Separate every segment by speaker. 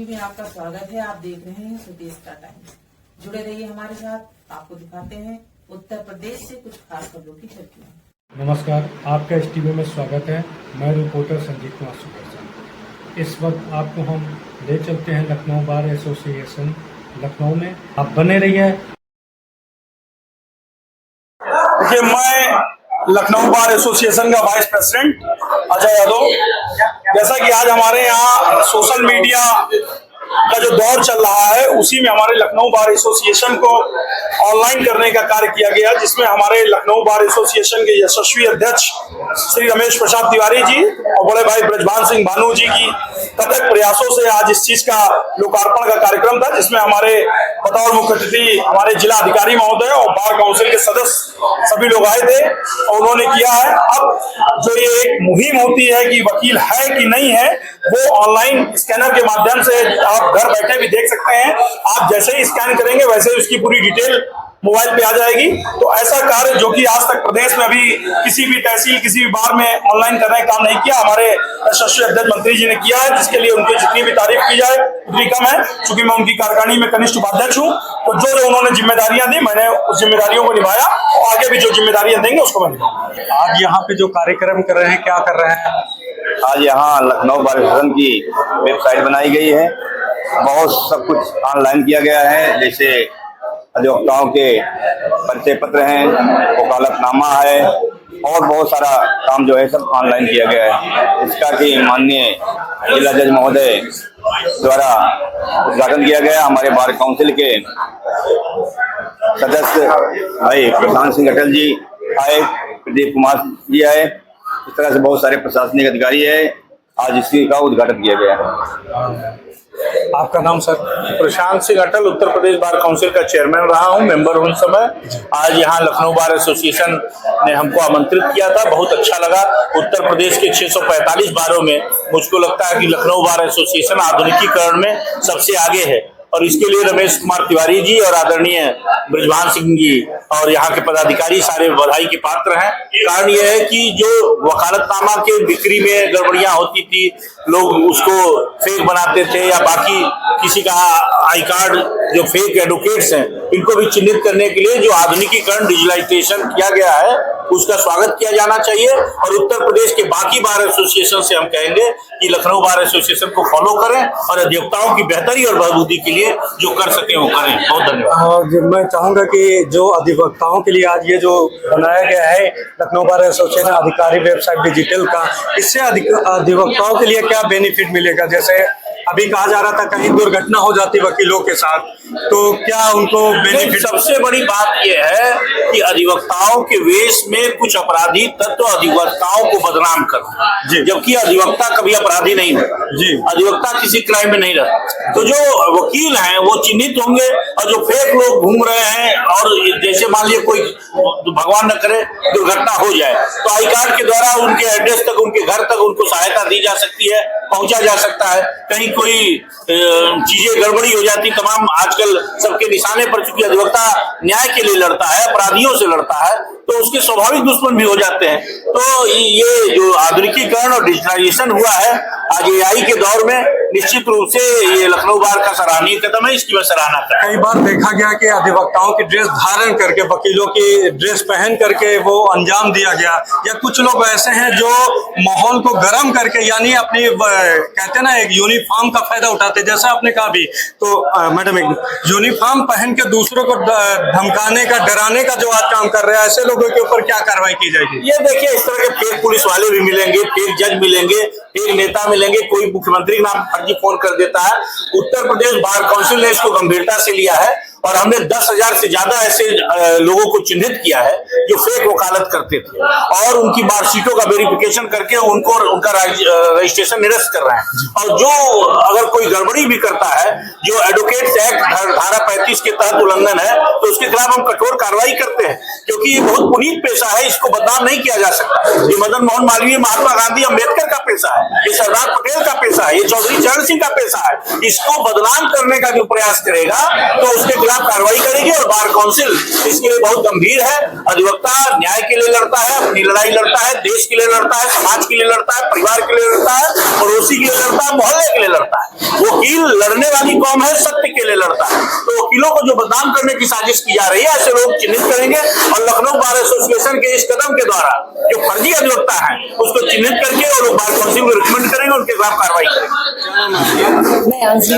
Speaker 1: में आपका स्वागत है। आप देख रहे हैं स्वदेश का टाइम्स। जुड़े रहिए हमारे साथ, आपको दिखाते हैं उत्तर प्रदेश से कुछ खास खबरों की झलकियां।
Speaker 2: नमस्कार, आपका इस टीवी में स्वागत है। मैं रिपोर्टर संजीत कुमार सुपरसा। इस वक्त आपको हम ले चलते हैं लखनऊ बार एसोसिएशन लखनऊ में। आप बने रहिए।
Speaker 3: देखिए, मैं लखनऊ बार एसोसिएशन का वाइस प्रेसिडेंट अजय यादव। जैसा कि आज हमारे यहाँ सोशल मीडिया का जो दौर चल रहा है, उसी में हमारे लखनऊ बार एसोसिएशन को ऑनलाइन करने का कार्य किया गया, जिसमें हमारे लखनऊ बार एसोसिएशन के यशस्वी अध्यक्ष श्री रमेश प्रसाद तिवारी जी और बड़े भाई ब्रजभान सिंह भानु जी की कथक प्रयासों से आज इस चीज का लोकार्पण का कार्यक्रम था, जिसमें हमारे बतौर मुख्य अतिथि हमारे जिला अधिकारी महोदय और बार काउंसिल के सदस्य सभी लोग आए थे और उन्होंने किया है। अब जो ये एक मुहिम होती है कि वकील है कि नहीं है, वो ऑनलाइन स्कैनर के माध्यम से आप घर बैठे भी देख सकते हैं। आप जैसे ही स्कैन करेंगे वैसे ही उसकी पूरी डिटेल मोबाइल पे आ जाएगी। तो ऐसा कार्य जो कि आज तक प्रदेश में अभी किसी भी तहसील किसी भी बार में ऑनलाइन करने का काम नहीं किया, हमारे यशस्वी अध्यक्ष मंत्री जी ने किया है, जिसके लिए उनकी जितनी भी तारीफ की जाए उतनी कम है। चूंकि मैं उनकी कार्यकारिणी में कनिष्ठ उपाध्यक्ष हूँ, तो जो उन्होंने जिम्मेदारियां दी, मैंने उस जिम्मेदारियों को निभाया और आगे भी जो जिम्मेदारियां देंगे उसको मैं निभाऊंगा।
Speaker 2: आज यहाँ पे जो कार्यक्रम कर रहे हैं, क्या कर रहे हैं?
Speaker 4: आज यहाँ लखनऊ बार एसोसिएशन की वेबसाइट बनाई गई है। बहुत सब कुछ ऑनलाइन किया गया है, जैसे अधिवक्ताओं के परिचय पत्र हैं, वकालतनामा है और बहुत सारा काम जो है सब ऑनलाइन किया गया है। इसका कि माननीय जिला जज महोदय द्वारा उद्घाटन किया गया। हमारे बार काउंसिल के सदस्य भाई प्रशांत सिंह अटल जी आए, प्रदीप कुमार जी आए, इस तरह से बहुत सारे प्रशासनिक अधिकारी है। आज इसी का उद्घाटन किया गया।
Speaker 2: आपका नाम सर?
Speaker 5: प्रशांत सिंह अटल, उत्तर प्रदेश बार काउंसिल का चेयरमैन रहा हूं, मेंबर हूं इस समय। आज यहाँ लखनऊ बार एसोसिएशन ने हमको आमंत्रित किया था, बहुत अच्छा लगा। उत्तर प्रदेश के 645 बारों में मुझको लगता है कि लखनऊ बार एसोसिएशन आधुनिकीकरण में सबसे आगे है और इसके लिए रमेश कुमार तिवारी जी और आदरणीय ब्रजभान सिंह जी और यहाँ के पदाधिकारी सारे बधाई के पात्र हैं। कारण यह है कि जो वकालतनामा के बिक्री में गड़बड़ियां होती थी, लोग उसको फेक बनाते थे या बाकी किसी का आई कार्ड, जो फेक एडवोकेट्स हैं, इनको भी चिन्हित करने के लिए जो आधुनिकीकरण डिजिटलाइजेशन किया गया है, उसका स्वागत किया जाना चाहिए। और उत्तर प्रदेश के बाकी बार एसोसिएशन से हम कहेंगे कि लखनऊ बार एसोसिएशन को फॉलो करें और अधिवक्ताओं की बेहतरी और बहादुरी के लिए जो कर सके वो करें। बहुत धन्यवाद।
Speaker 2: मैं चाहूंगा कि जो अधिवक्ताओं के लिए आज ये जो बनाया गया है लखनऊ बार एसोसिएशन अधिकारी वेबसाइट डिजिटल का, इससे अधिवक्ताओं के लिए क्या बेनिफिट मिलेगा? जैसे अभी कहा जा रहा था कहीं दुर्घटना हो जाती वकीलों के साथ, तो क्या उनको बेनिफिट?
Speaker 5: सबसे बड़ी बात यह है कि अधिवक्ताओं के वेश में कुछ अपराधी तत्व अधिवक्ताओं को बदनाम कर, जबकि अधिवक्ता कभी अपराधी नहीं रहता जी, अधिवक्ता किसी क्राइम में नहीं रहता। तो जो वकील हैं वो चिन्हित होंगे और जो फेक लोग घूम रहे हैं, और जैसे मान लीजिए कोई भगवान न करे दुर्घटना हो जाए, तो आई कार्ड के द्वारा उनके एड्रेस तक, उनके घर तक उनको सहायता दी जा सकती है, पहुंचा जा सकता है। कहीं कोई चीजें गड़बड़ी हो जाती, तमाम आजकल सबके निशाने पर, चूंकि अधिवक्ता न्याय के लिए लड़ता है, अपराधियों से लड़ता है, तो उसके स्वाभाविक दुश्मन भी हो जाते हैं। तो ये जो आधुनिकीकरण और डिजिटलाइजेशन हुआ है आज एआई के दौर में, निश्चित रूप से ये लखनऊ बार का सराहनीय कदम है, इसकी मैं सराहना करता हूं।
Speaker 2: कई बार देखा गया कि अधिवक्ताओं की ड्रेस धारण करके, वकीलों की ड्रेस पहन करके वो अंजाम दिया गया, या कुछ लोग ऐसे हैं जो माहौल को गर्म करके, यानी अपनी कहते ना एक यूनिफॉर्म का फायदा उठाते, जैसा आपने कहा भी। तो मैडम, एक यूनिफॉर्म पहन के दूसरों को धमकाने का, डराने का जो आज काम कर रहे हैं, ऐसे लोगों के ऊपर क्या कार्रवाई की जाएगी?
Speaker 5: ये देखिए, इस तरह के फेक पुलिस वाले भी मिलेंगे, फेक जज मिलेंगे, फेक नेता मिलेंगे, कोई मुख्यमंत्री के नाम फर्जी फोन कर देता है। उत्तर प्रदेश बार काउंसिल ने इसको गंभीरता से लिया है और हमने 10,000 से ज्यादा ऐसे लोगों को चिन्हित किया है जो फेक वकालत करते थे और उनकी मार्कशीटों का वेरिफिकेशन करके उनको उनका रजिस्ट्रेशन निरस्त कर रहे हैं। और जो अगर कोई गड़बड़ी भी करता है, जो एडवोकेट्स एक्ट धारा 35 के तहत उल्लंघन है, तो उसके खिलाफ हम कठोर कार्रवाई करते हैं, क्योंकि ये बहुत पुनीत पेशा है, इसको बदनाम नहीं किया जा सकता। ये मदन मोहन मालवीय, महात्मा गांधी, अम्बेडकर का पेशा है, ये सरदार पटेल का पेशा है, ये चौधरी चरण सिंह का पेशा है। इसको बदनाम करने का जो प्रयास करेगा तो उसके खिलाफ कार्रवाई करेगी और बार काउंसिल इसके लिए बहुत गंभीर है। अधिवक्ता न्याय के लिए लड़ता है, अपनी लड़ाई लड़ता है, देश के लिए लड़ता है, समाज के लिए लड़ता है, परिवार के लिए लड़ता है, पड़ोसी के लिए लड़ता है, मोहल्ले के लिए लड़ता है। वकील वकील लड़ने वाली कौम है, सत्य के लिए लड़ता है। तो वकीलों को जो बदनाम करने की साजिश की जा रही है, ऐसे लोग चिन्हित करेंगे और लखनऊ बार एसोसिएशन के इस कदम के द्वारा जो फर्जी अधिवक्ता है उसको चिन्हित करके और लोग बार काउंसिल को रिकमेंड करेंगे, उनके खिलाफ कार्रवाई करेंगे।
Speaker 6: मैं अंशी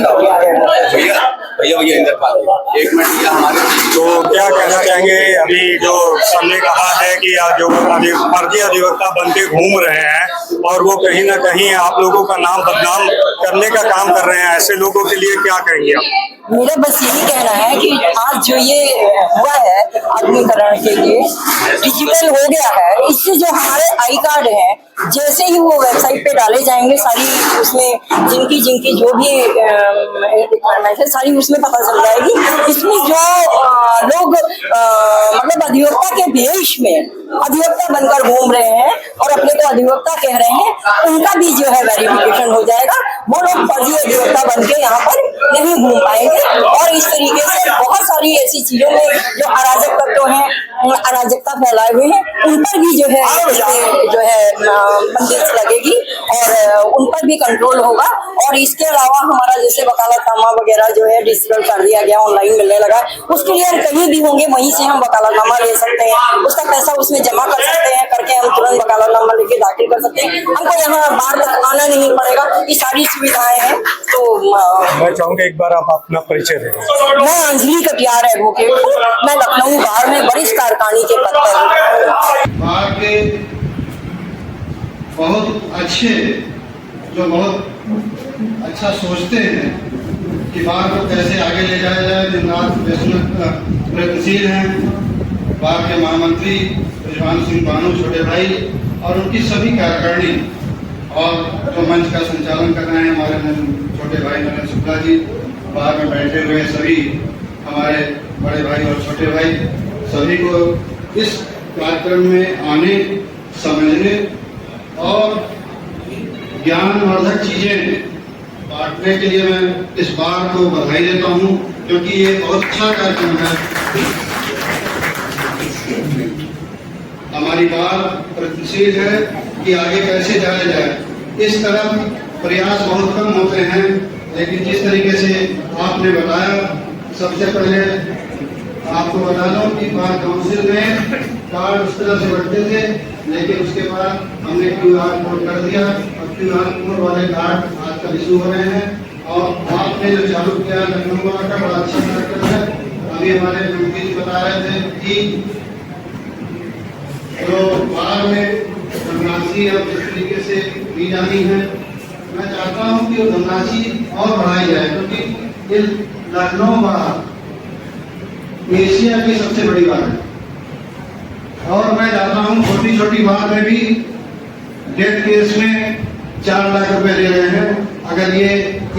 Speaker 4: भैया एक मिनट हमारे
Speaker 2: तो क्या कहना चाहेंगे, अभी जो सबने कहा है कि जो फर्जी अधिवक्ता बनके घूम रहे हैं और वो कहीं ना कहीं आप लोगों का नाम बदनाम करने का काम कर रहे हैं, ऐसे लोगों के लिए क्या कहेंगे आप?
Speaker 6: मेरा बस यही कहना है कि आज जो ये हुआ है आधुनिकीकरण के लिए डिजिटल हो गया है, इससे जो हमारे आई कार्ड हैं जैसे ही वो वेबसाइट पे डाले जाएंगे, सारी उसमें जिनकी जो भी रिक्वायरमेंट है सारी उसमें पता चल जाएगी। इसमें जो लोग मतलब अधिवक्ता के भेष में अधिवक्ता बनकर घूम रहे हैं और अपने को अधिवक्ता कह रहे हैं, उनका भी जो है वेरिफिकेशन हो जाएगा। वो लोग फर्जी अधिवक्ता बन के यहाँ पर नहीं घूम पाएंगे और इस तरीके से बहुत सारी ऐसी चीजों में जो अराजक तत्व हैं, अराजकता फैलाए हुए हैं, उन पर भी जो है बंदिश लगेगी और उन पर भी कंट्रोल होगा। और इसके अलावा हमारा जैसे वकालतनामा वगैरह जो है डिजिटल कर दिया गया, ऑनलाइन मिलने लगा, उसके लिए हम कहीं भी होंगे वहीं से हम वकालतनामा ले सकते हैं, उसका पैसा उसमें जमा कर सकते हैं, करके हम तुरंत वकालतनामा लेके दाखिल कर सकते हैं। हमको यहाँ बार तक आना नहीं पड़ेगा, ये सारी सुविधाएं हैं। तो
Speaker 2: मैं चाहूँगा एक बार आप अपना परिचय दें।
Speaker 6: मैं अंजलि कटियार एडवोकेट हूँ, मैं लखनऊ बार में वरिष्ठ कार्यकारिणी के पद पर हूँ।
Speaker 7: बार के बहुत अच्छे जो बहुत अच्छा सोचते हैं कि बार को कैसे आगे ले जाया जाए, दिन रात प्रयत्नशील हैं। बार के महामंत्री ब्रिजभानु सिंह बानू छोटे भाई और उनकी सभी कार्यकारिणी और जो मंच का संचालन कर रहे हैं हमारे छोटे भाई नरेंद्र शुक्ला जी, बाहर में बैठे हुए सभी हमारे बड़े भाई और छोटे भाई, सभी को इस कार्यक्रम में आने, समझने और ज्ञानवर्धक चीजें बांटने के लिए मैं इस बार को बधाई देता हूं, क्योंकि ये बहुत अच्छा कार्यक्रम है। हमारी बार प्रयत्नशील है कि आगे कैसे जाया जाए। इस तरफ प्रयास बहुत कम होते हैं, लेकिन जिस तरीके से आपने बताया, सबसे पहले आपको बता दूं कि बार काउंसिल में कार्ड उस तरह से बढ़ते थे, लेकिन उसके बाद हमने QR कोड कर दिया और QR कोड वाले कार्ड आजकल इशू हो रहे हैं। और आपने जो चालू किया लखनऊ का बड़ा अच्छा कार्यक्रम है। अभी हमारे मंत्री जी बता रहे थे कि जो बार में धनराशि अब जिस तरीके से दी जानी है, मैं चाहता हूं कि वो धनराशि और बढ़ाई जाए, क्योंकि ये लखनऊ बार एशिया की सबसे बड़ी बार है। और मैं चाहता हूं छोटी छोटी बात में भी डेथ केस में 4 लाख रुपए दे रहे हैं। अगर ये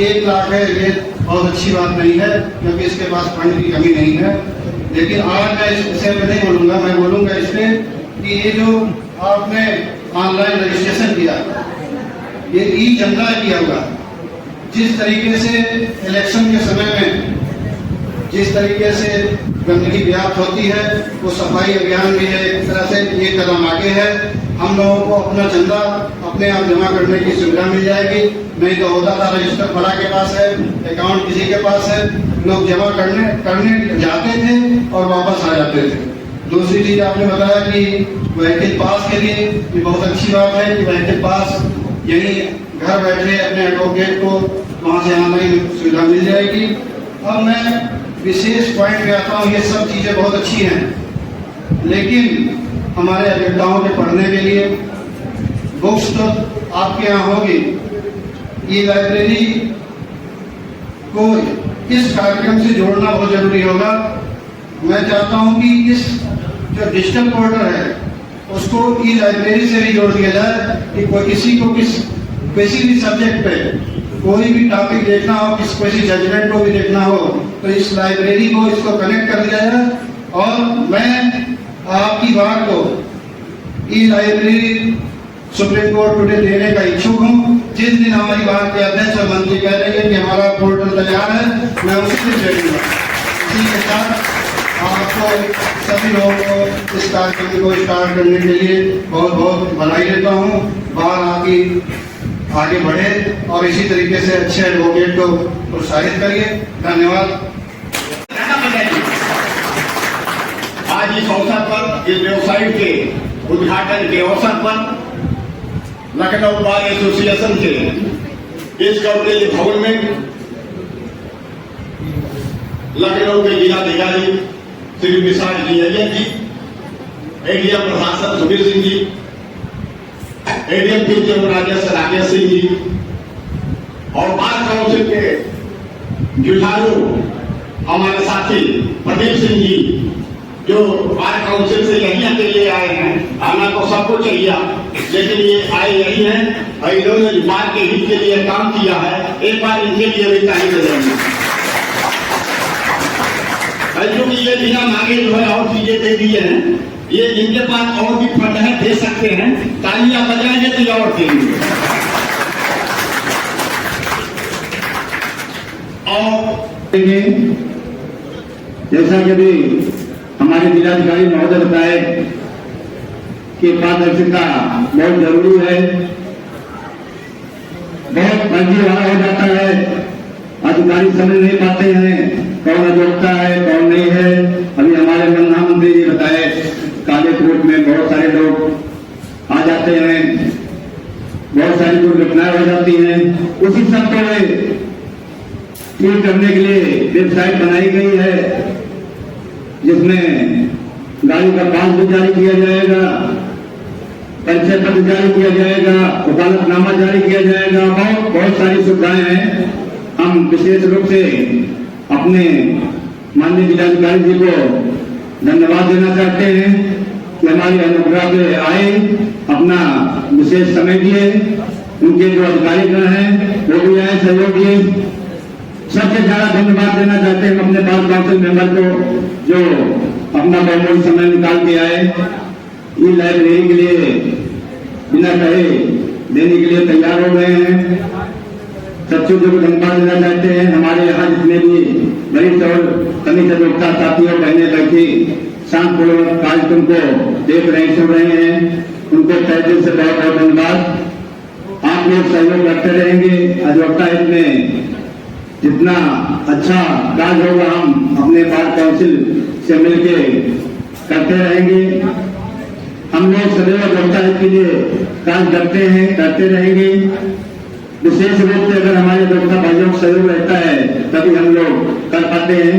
Speaker 7: 1 लाख है, ये बहुत अच्छी बात नहीं है, क्योंकि इसके पास फंड की कमी नहीं है। लेकिन आज मैं इस विषय में नहीं बोलूंगा, मैं बोलूंगा इसमें कि ये जो आपने ऑनलाइन रजिस्ट्रेशन किया, ये ई-जनता किया हुआ, जिस तरीके से इलेक्शन के समय में जिस तरीके से गंदगी व्याप्त होती है, वो सफाई अभियान भी है, एक तरह से ये कदम आगे है। हम लोगों को अपना चंदा अपने आप जमा करने की सुविधा मिल जाएगी। नहीं तो होता था रजिस्टर बड़ा के पास है, अकाउंट किसी के पास है, लोग जमा करने जाते थे और वापस आ जाते थे। दूसरी चीज आपने बताया कि व्हीकल पास के लिए ये बहुत अच्छी बात है कि व्हीकल पास यही घर बैठे अपने एडवोकेट को वहाँ से ऑनलाइन सुविधा मिल जाएगी। अब मैं विशेष पॉइंट पे आता हूँ, ये सब चीजें बहुत अच्छी हैं, लेकिन हमारे अधिवक्ताओं के पढ़ने के लिए बुक्स तो आपके यहाँ होगी। ये लाइब्रेरी को इस कार्यक्रम से जोड़ना बहुत जरूरी होगा। मैं चाहता हूँ कि इस जो डिजिटल पोर्टल है उसको ई लाइब्रेरी से भी जोड़ दिया जाए कि कोई किसी को किसी भी सब्जेक्ट पे कोई भी टॉपिक देखना हो, किसी जजमेंट को भी देखना हो, तो इस लाइब्रेरी को इसको कनेक्ट कर दिया जाए। और मैं आपकी बात को ई लाइब्रेरी सुप्रीम कोर्ट टुडे देने का इच्छुक हूँ। जिस दिन हमारी बात के अध्यक्ष और मंत्री कह रही है कि हमारा पोर्टल तैयार है, मैं उसी दिन दे दूंगा। इसी के साथ आपको सभी लोगों को इस कार्यक्रम को स्टार्ट करने के लिए बहुत बहुत बधाई देता हूँ। बार आपकी आगे बढ़े और इसी तरीके से अच्छे एडवोकेट को प्रोत्साहित करिए। धन्यवाद।
Speaker 8: आज इस अवसर पर, इस वेबसाइट के उद्घाटन के अवसर पर लखनऊ बार एसोसिएशन के इस कवरेज भवन में लखनऊ के जिलाधिकारी श्री विशाल जी अय्यर जी, एडीएम प्रशासन सुबीर सिंह जी, एडीएम पीसीएम राजेश सिंह जी और बार काउंसिल के जुझारू हमारे साथी प्रदीप सिंह जी, जो बार काउंसिल से यहीं अकेले आए हैं। आना तो सबको चाहिए, लेकिन ये आए यही हैं और इन्होंने जो बार के हित के लिए काम किया है, एक बार इनके लिए भी ताली बजाएंगे। क्योंकि ये बिना मांगे जो है और चीजें दे दिए हैं, ये जिनके पास और भी फंड है दे सकते हैं, तालियां बजाएंगे तो और देंगे। और
Speaker 7: जैसा कि अभी हमारे जिलाधिकारी महोदय बताए कि पारदर्शिता बहुत जरूरी है। बहुत फर्जीवाड़ा हो जाता है, अधिकारी समझ नहीं पाते हैं कौन अयोग्यता है कौन नहीं है। अभी हमारे प्रधानमंत्री जी बताए काले कोट में बहुत सारे लोग आ जाते हैं, बहुत सारी दुर्घटनाएं हो जाती हैं। उसी सब को ठीक करने के लिए वेबसाइट बनाई गई है, जिसमें गाड़ी का पास भी जारी किया जाएगा, परिचय पत्र जारी किया जाएगा, वकालतनामा जारी किया जाएगा। बहुत सारी सुविधाएं हैं। हम विशेष रूप से अपने माननीय जिलाधिकारी जी को धन्यवाद देना चाहते हैं कि हमारी अनुग्रह पे आए, अपना विशेष समय दिए। उनके जो अधिकारीगण हैं वो भी आए, सहयोग दिए। सबसे ज्यादा धन्यवाद देना चाहते हैं अपने बार काउंसिल मेंबर को, जो अपना बहुमूल्य समय निकाल के आए, ई लाइब्रेरी के लिए बिना कहे देने के लिए तैयार हो गए हैं। सब चीजों को धन्यवाद देना चाहते हैं। हमारे यहाँ जितने भी वरिष्ठ और कनिष्ठ अधिवक्ता साथी और बहनें बैठी शांतिपूर्वक कार्यक्रम को देख रहे सुन रहे हैं, उनको तहे दिल से बहुत बहुत धन्यवाद। आप लोग सहयोग करते रहेंगे। अधिवक्ता हित में जितना अच्छा कार्य होगा हम अपने बार काउंसिल से मिलके करते रहेंगे। हम लोग सदैव अधिवक्ता हित के लिए कार्य करते हैं, करते रहेंगे। विशेष रूप से अगर हमारे अधिवक्ता भाइयों का सहयोग रहता है तभी हम लोग कर पाते हैं।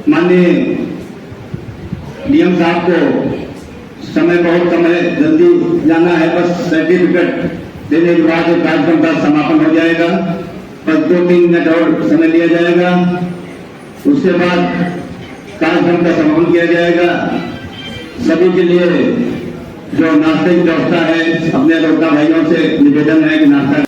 Speaker 7: माननीय डीएम साहब को समय बहुत कम है, जल्दी जाना है, बस सर्टिफिकेट देने के बाद कार्यक्रम का समापन हो जाएगा। बस 2-3 मिनट और समय लिया जाएगा, उसके बाद कार्यक्रम का समापन किया जाएगा। सभी के लिए जो नाश्ते की व्यवस्था है, अपने अधिवक्ता भाइयों से निवेदन है कि नाश्ता